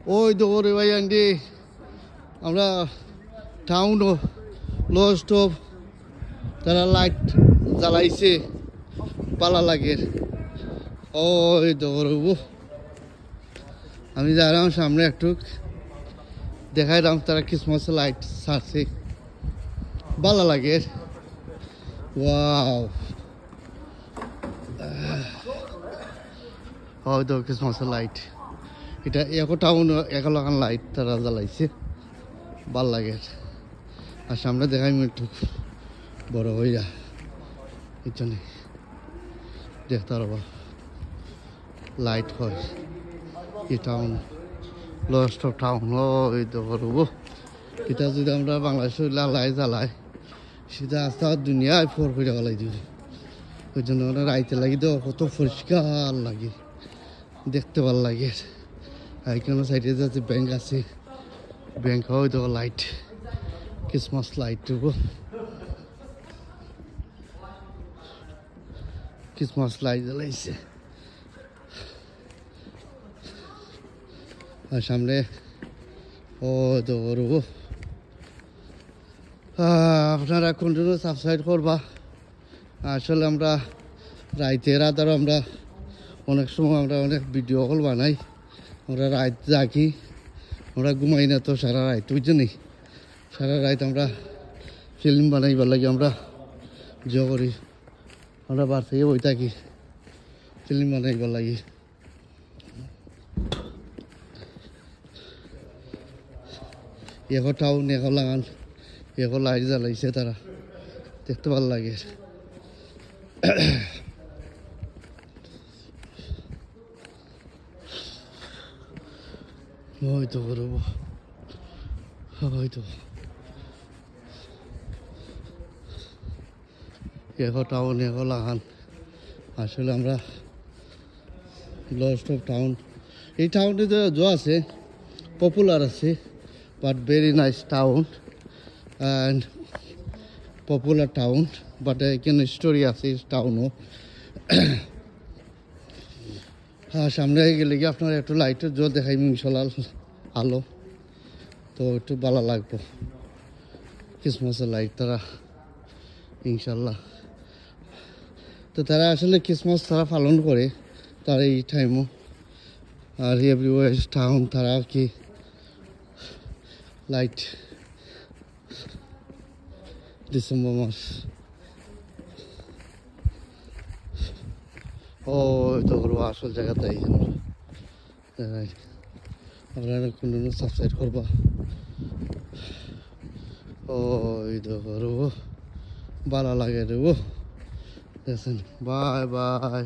ওই তো ওরে ভাই আন্টি আমরা টাউন লস্ট অফ তারা লাইট জ্বালাইছে পালা লাগে ওই তো করবো আমি যাইলাম সামনে একটু দেখাইলাম তারা ক্রিসমাস লাইট ছাড়ছে ভালো লাগে ওয়াও হয়তো ক্রিসমাসের লাইট এটা একো টাউন একলাখান লাইট তারা জ্বালাইছে ভাল লাগে আর সামনে দেখাই একটু বড় হইয়া এই জন্যে দেখতে পারবা লাইট হয় এই টাউন লস্ট অফ টাউন ওই তো করবো এটা যদি আমরা বাংলাদেশে লালাই জ্বালাই সেটা আস্তে আস্তে দুনিয়ায় ফোর করে গেলাই দিব ওই জন্য ওরা রাইতে লাগি তো কত পরিষ্কার লাগে দেখতে ভাল লাগে আর এখানে সাইডে যাচ্ছে ব্যাংক আছে ব্যাংক হয় তো লাইট ক্রিসমাস লাইট দেবো ক্রিসমাস লাইট জ্বালাইছে আর সামনে ও তো করবো আপনারা কন্টিনিউ সাবস্ক্রাইব করবা আসলে আমরা রাইতের আধারও আমরা অনেক সময় আমরা অনেক ভিডিও কল বানাই আমরা রাত জাগি আমরা ঘুমাই না তো সারা রাত বুঝছি সারা রাত আমরা ফিল্ম বানাইবার লাগে আমরা জো করি আমরা বার থেকে বই থাকি ফিল্ম বানাইবার লাগে এখন টাউন এখন লাগান এখন লাইট জ্বালাইছে তারা দেখতে ভালো লাগে হয়তো করবো হয়তো এখন টাউন এখন লাগান আসলে আমরা লস্ট অফ টাউন এই টাউনটি তো জো আছে পপুলার আছে but very nice town and popular town but এখানে স্টোরি আছে টাউনও হ্যাঁ সামনে গেলে কি আপনার একটু লাইটের জোর দেখাই মিশাল আলো তো একটু ভালো লাগবো ক্রিসমাসের লাইট তারা ইনশাল্লাহ তো তারা আসলে ক্রিসমাস তারা পালন করে তারা এই টাইমও আর এভরিওয়ার টাউন তারা আর কি লাইট ডিসেম্বর মাস ও তো করবো আসল জায়গাতেই আমরা আপনারা কোনো সাবস্ক্রাইব করবা ও এই তো করবো ভালো লাগে দেবো দেখছেন বাই বাই